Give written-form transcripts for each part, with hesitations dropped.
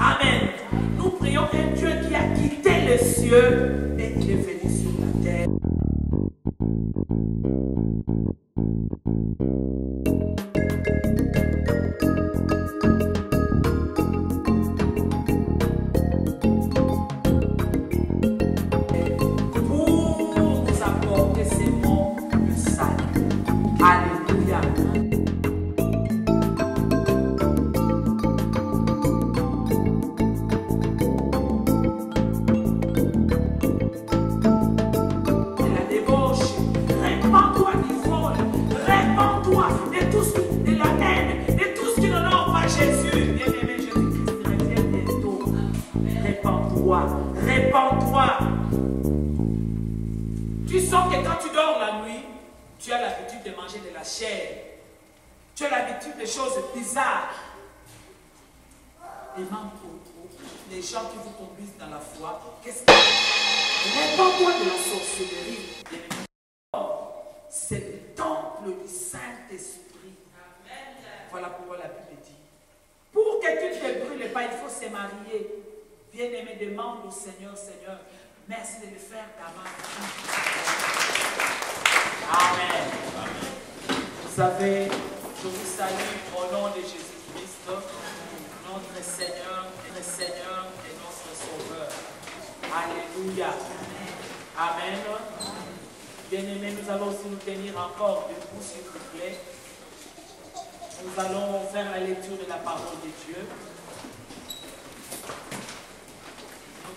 Amen. Nous prions un Dieu qui a quitté les cieux et il est venu sur la terre. Pour nous apporter ces mots de salut. Alléluia. Répands-toi. Tu sens que quand tu dors la nuit, tu as l'habitude de manger de la chair. Tu as l'habitude de choses bizarres. Et même pour les gens qui vous conduisent dans la foi, qu'est-ce que répands-toi de la sorcellerie. C'est le temple du Saint-Esprit. Voilà pourquoi la Bible dit. Pour que tu ne te brûles pas, il faut se marier. Bien-aimé, demande au Seigneur, Seigneur, merci de me faire ta main. Amen. Amen. Vous savez, je vous salue au nom de Jésus-Christ, notre Seigneur et notre Sauveur. Alléluia. Amen. Bien-aimé, nous allons aussi nous tenir encore debout, s'il vous plaît. Nous allons faire la lecture de la parole de Dieu.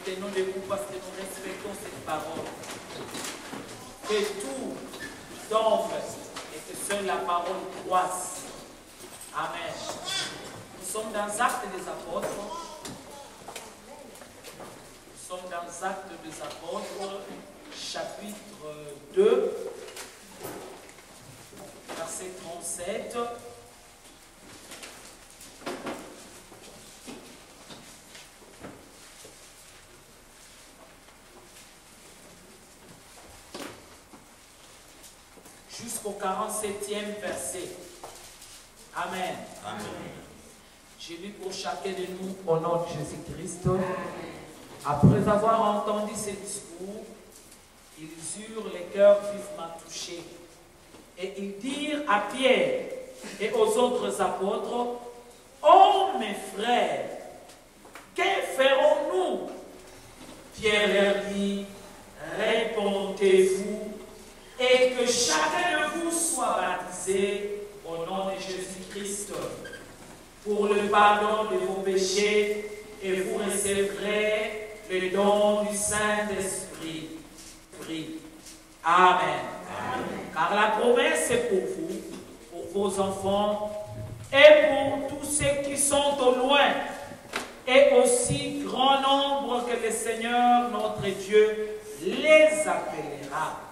Tenons debout parce que nous respectons cette parole. Que tout tombe et que seule la parole croisse. Amen. Nous sommes dans Actes des Apôtres. Nous sommes dans Actes des Apôtres, chapitre 2, verset 37. Jusqu'au 47e verset. Amen. Amen. Je lis pour chacun de nous au nom de Jésus-Christ. Après avoir entendu ce discours, ils eurent les cœurs vivement touchés. Et ils dirent à Pierre et aux autres apôtres, « Oh mes frères, que ferons-nous » Pierre leur dit, « Répondez-vous et que chacun de vous soit baptisé au nom de Jésus-Christ pour le pardon de vos péchés et vous recevrez le don du Saint-Esprit. Amen. Amen. Car la promesse est pour vous, pour vos enfants et pour tous ceux qui sont au loin et aussi grand nombre que le Seigneur notre Dieu les appellera.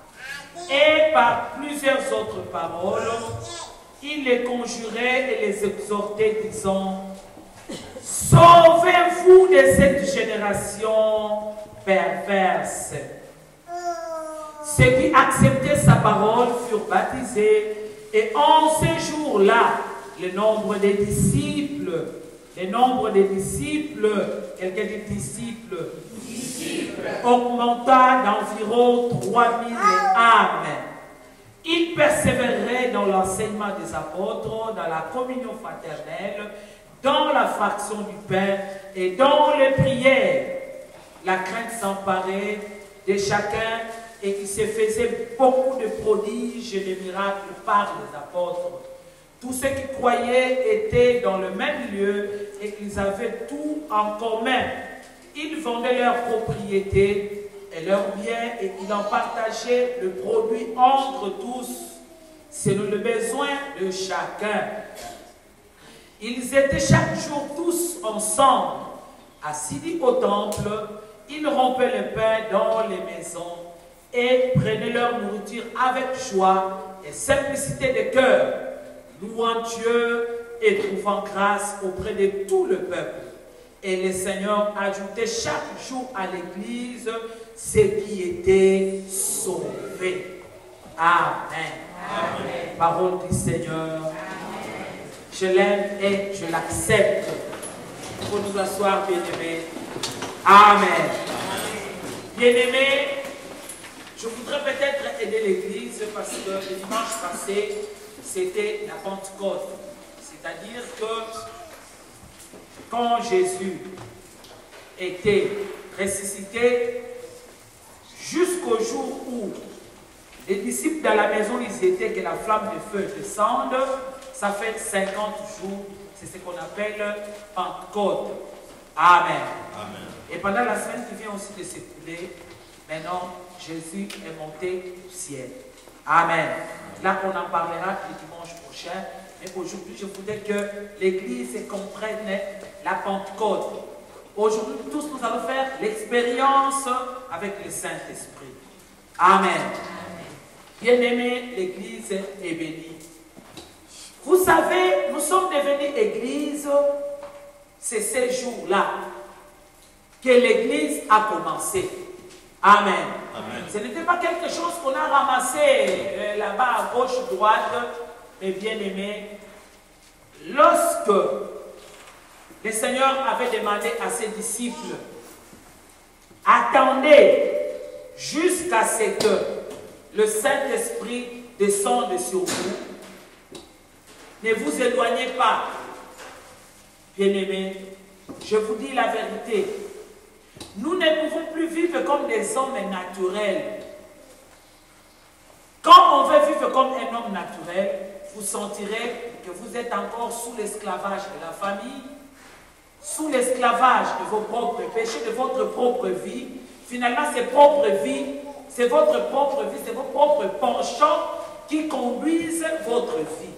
Et par plusieurs autres paroles, il les conjurait et les exhortait, disant, « Sauvez-vous de cette génération perverse. » Ceux qui acceptaient sa parole furent baptisés, et en ces jours-là, le nombre des disciples, quelqu'un dit disciples, augmenta d'environ 3000 âmes. Ils persévéraient dans l'enseignement des apôtres, dans la communion fraternelle, dans la fraction du pain et dans les prières. La crainte s'emparait de chacun et il se faisait beaucoup de prodiges et de miracles par les apôtres. Tous ceux qui croyaient étaient dans le même lieu et ils avaient tout en commun. Ils vendaient leurs propriétés et leurs biens et ils en partageaient le produit entre tous, selon le besoin de chacun. Ils étaient chaque jour tous ensemble, assis au temple. Ils rompaient le pain dans les maisons et prenaient leur nourriture avec joie et simplicité de cœur, louant Dieu et trouvant grâce auprès de tout le peuple. Et le Seigneur ajoutait chaque jour à l'Église ceux qui étaient sauvés. Amen. Amen. Parole du Seigneur. Amen. Je l'aime et je l'accepte. Il faut nous asseoir, bien-aimés. Amen. Bien-aimés, je voudrais peut-être aider l'Église parce que le dimanche passé, c'était la Pentecôte. C'est-à-dire que quand Jésus était ressuscité, jusqu'au jour où les disciples dans la maison, ils étaient que la flamme de feu descende, ça fait 50 jours, c'est ce qu'on appelle Pentecôte. Amen. Amen. Et pendant la semaine qui vient aussi de s'écouler, maintenant, Jésus est monté au ciel. Amen. Là, on en parlera le dimanche prochain. Mais aujourd'hui, je voudrais que l'Église comprenne la Pentecôte. Aujourd'hui, tous nous allons faire l'expérience avec le Saint-Esprit. Amen. Bien-aimés, l'Église est bénie. Vous savez, nous sommes devenus Église, c'est ces jours-là que l'Église a commencé. Amen. Amen. Ce n'était pas quelque chose qu'on a ramassé là-bas à gauche, droite, mais bien aimé. Lorsque le Seigneur avait demandé à ses disciples, attendez jusqu'à ce que le Saint-Esprit descende sur vous. Ne vous éloignez pas. Bien-aimés, je vous dis la vérité. Nous ne pouvons plus vivre comme des hommes naturels. Quand on veut vivre comme un homme naturel, vous sentirez que vous êtes encore sous l'esclavage de la famille, sous l'esclavage de vos propres péchés, de votre propre vie. Finalement, c'est propre vie, c'est votre propre vie, c'est vos propres penchants qui conduisent votre vie.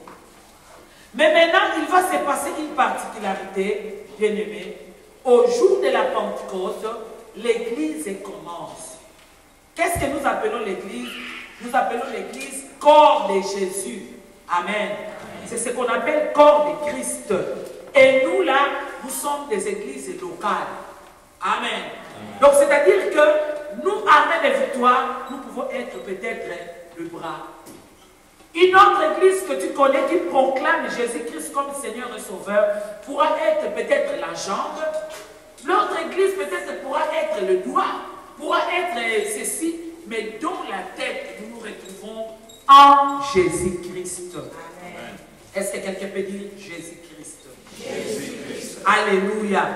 Mais maintenant, il va se passer une particularité, bien-aimés. Au jour de la Pentecôte, l'Église commence. Qu'est-ce que nous appelons l'Église? Nous appelons l'Église corps de Jésus. Amen. C'est ce qu'on appelle corps de Christ. Et nous, là, nous sommes des églises locales. Amen. Donc, c'est-à-dire que nous, armés de victoire, nous pouvons être peut-être le bras. Une autre église que tu connais qui proclame Jésus-Christ comme Seigneur et Sauveur pourra être peut-être la jambe. L'autre église peut-être pourra être le doigt, pourra être ceci, mais dans la tête, nous nous retrouvons en Jésus-Christ. Est-ce que quelqu'un peut dire Jésus-Christ? Jésus-Christ. Alléluia.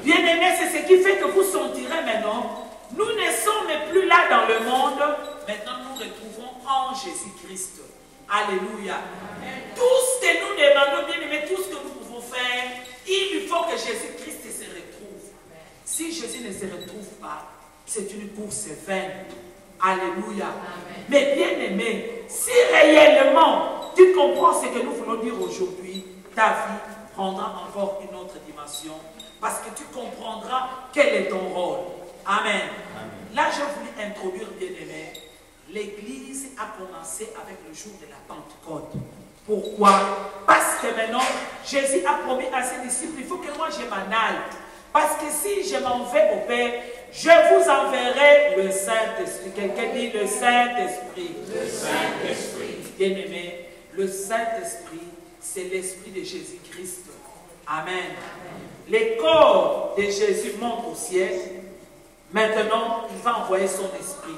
Bien-aimés, c'est ce qui fait que vous sentirez maintenant, nous ne sommes plus là dans le monde, maintenant nous nous retrouvons en Jésus-Christ. Alléluia. Tout ce que nous demandons, bien aimé, tout ce que nous pouvons faire, il faut que Jésus-Christ se retrouve. Si Jésus ne se retrouve pas, c'est une course vaine. Alléluia. Amen. Mais bien aimé, si réellement tu comprends ce que nous voulons dire aujourd'hui, ta vie prendra encore une autre dimension parce que tu comprendras quel est ton rôle. Amen. Amen. Là, je voulais introduire, bien aimé, l'Église a commencé avec le jour de la Pentecôte. Pourquoi? Parce que maintenant, Jésus a promis à ses disciples, il faut que moi je m'en aille. Parce que si je m'en vais au Père, je vous enverrai le Saint-Esprit. Quelqu'un dit le Saint-Esprit. Le Saint-Esprit. Bien-aimé, le Saint-Esprit, c'est l'Esprit de Jésus-Christ. Amen. Amen. Le corps de Jésus monte au ciel. Maintenant, il va envoyer son Esprit.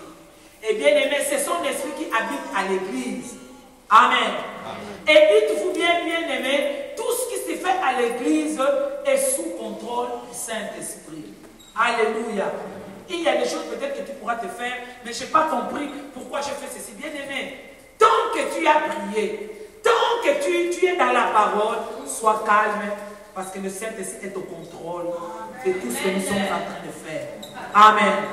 Et bien aimé, c'est son Esprit qui habite à l'Église. Amen. Amen. Et dites-vous bien, bien aimé, tout ce qui se fait à l'Église est sous contrôle du Saint-Esprit. Alléluia. Il y a des choses peut-être que tu pourras te faire, mais je n'ai pas compris pourquoi je fais ceci. Bien aimé, tant que tu as prié, tant que tu es dans parole, sois calme, parce que le Saint-Esprit est au contrôle de tout ce que nous sommes en train de faire. Amen.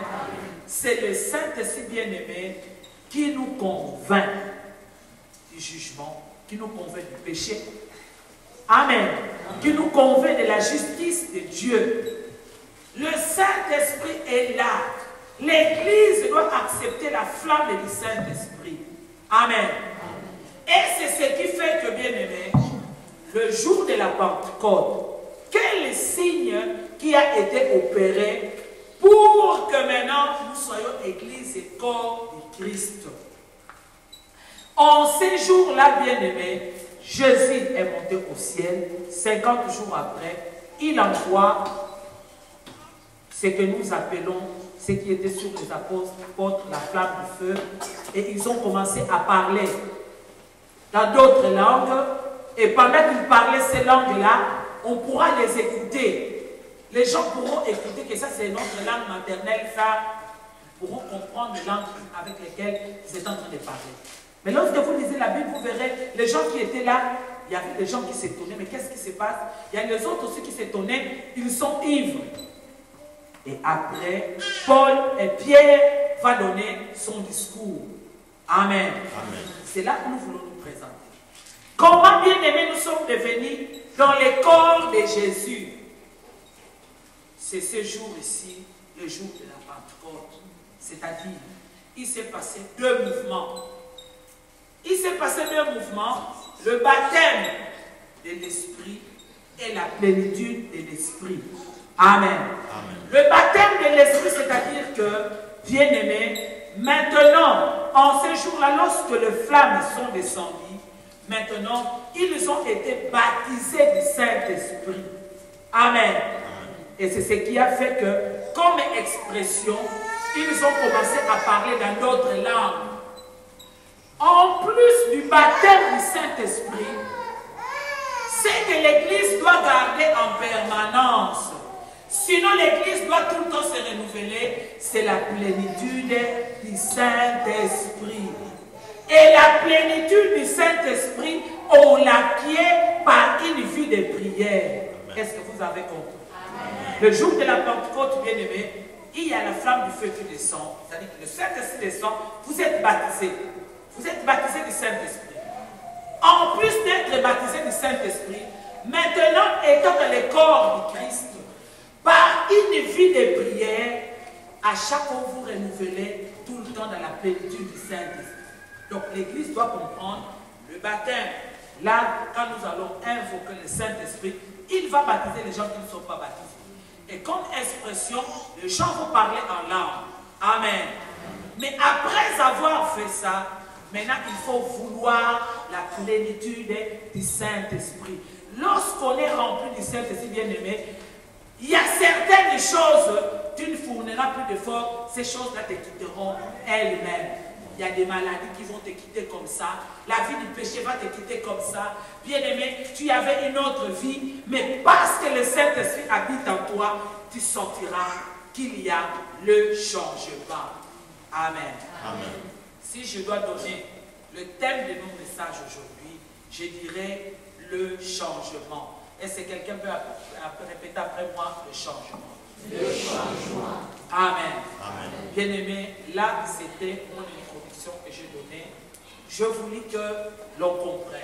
C'est le Saint-Esprit bien-aimé qui nous convainc du jugement, qui nous convainc du péché. Amen. Qui nous convainc de la justice de Dieu. Le Saint-Esprit est là. L'Église doit accepter la flamme du Saint-Esprit. Amen. Et c'est ce qui fait que, bien-aimé, le jour de la Pentecôte, quel signe qui a été opéré pour que maintenant nous soyons Église et corps du Christ. En ces jours-là, bien-aimé, Jésus est monté au ciel. 50 jours après, il envoie ce que nous appelons, ce qui était sur les apôtres, la flamme du feu, et ils ont commencé à parler dans d'autres langues, et pendant qu'ils parlaient ces langues-là, on pourra les écouter. Les gens pourront écouter que ça c'est notre langue maternelle, ça, ils pourront comprendre les langues avec lesquelles ils étaient en train de parler. Mais lorsque vous lisez la Bible, vous verrez, les gens qui étaient là, il y avait des gens qui s'étonnaient, mais qu'est-ce qui se passe? Il y a les autres aussi qui s'étonnaient, ils sont ivres. Et après, Paul et Pierre vont donner son discours. Amen. Amen. C'est là que nous voulons nous présenter. Comment, bien aimés, nous sommes devenus dans le corps de Jésus? C'est ce jour ici, le jour de la Pentecôte. C'est-à-dire, il s'est passé deux mouvements. Il s'est passé deux mouvements, le baptême de l'Esprit et la plénitude de l'Esprit. Amen. Amen. Le baptême de l'Esprit, c'est-à-dire que, bien-aimés, maintenant, en ces jours-là, lorsque les flammes sont descendues, maintenant, ils ont été baptisés du Saint-Esprit. Amen. Et c'est ce qui a fait que, comme expression, ils ont commencé à parler dans d'autres langues. En plus du baptême du Saint-Esprit, c'est que l'Église doit garder en permanence. Sinon, l'Église doit tout le temps se renouveler. C'est la plénitude du Saint-Esprit. Et la plénitude du Saint-Esprit, on l'acquiert par une vie de prière. Est-ce que vous avez compris? Le jour de la Pentecôte, bien aimé, il y a la flamme du feu qui descend. C'est-à-dire que le Saint-Esprit descend, vous êtes baptisés. Vous êtes baptisés du Saint-Esprit. En plus d'être baptisés du Saint-Esprit, maintenant étant dans le corps du Christ, par une vie de prière, à chaque fois vous renouvelez tout le temps dans la plénitude du Saint-Esprit. Donc l'Église doit comprendre le baptême. Là, quand nous allons invoquer le Saint-Esprit, il va baptiser les gens qui ne sont pas baptisés. Et comme expression, les gens vont parler en langue. Amen. Mais après avoir fait ça, maintenant il faut vouloir la plénitude du Saint-Esprit. Lorsqu'on est rempli du Saint-Esprit, bien-aimé, il y a certaines choses, tu ne fourniras plus d'efforts, ces choses-là te quitteront elles-mêmes. Il y a des maladies qui vont te quitter comme ça. La vie du péché va te quitter comme ça. Bien-aimé, tu avais une autre vie, mais parce que le Saint-Esprit habite en toi, tu sentiras qu'il y a le changement. Amen. Amen. Si je dois donner le thème de mon message aujourd'hui, je dirais le changement. Est-ce que quelqu'un peut répéter après moi le changement? Le changement. Amen. Amen. Bien-aimé, là c'était mon introduction que j'ai donnée. Je voulais que l'on comprenne.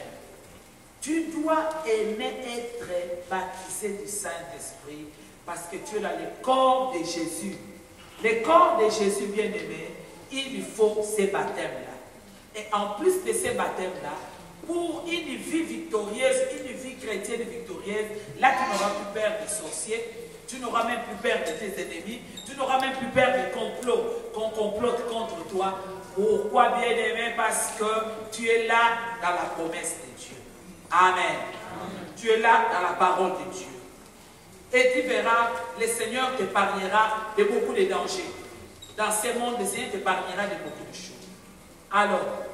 Tu dois aimer être baptisé du Saint-Esprit parce que tu es dans le corps de Jésus. Le corps de Jésus, bien-aimé, il lui faut ces baptêmes-là. Et en plus de ces baptêmes-là, pour une vie victorieuse, une vie chrétienne victorieuse, là tu n'auras plus peur des sorciers, tu n'auras même plus peur de tes ennemis, tu n'auras même plus peur des complots qu'on complote contre toi. Pourquoi, bien-aimé? Parce que tu es là dans la promesse de Dieu. Amen. Amen. Tu es là dans la parole de Dieu. Et tu verras, le Seigneur t'épargnera de beaucoup de dangers. Dans ce monde, le Seigneur t'épargnera de beaucoup de choses. Alors,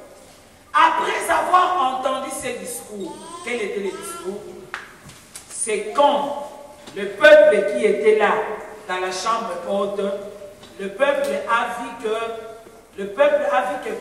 après avoir entendu ces discours, quel était le discours? C'est quand le peuple qui était là, dans la chambre haute, le peuple a vu que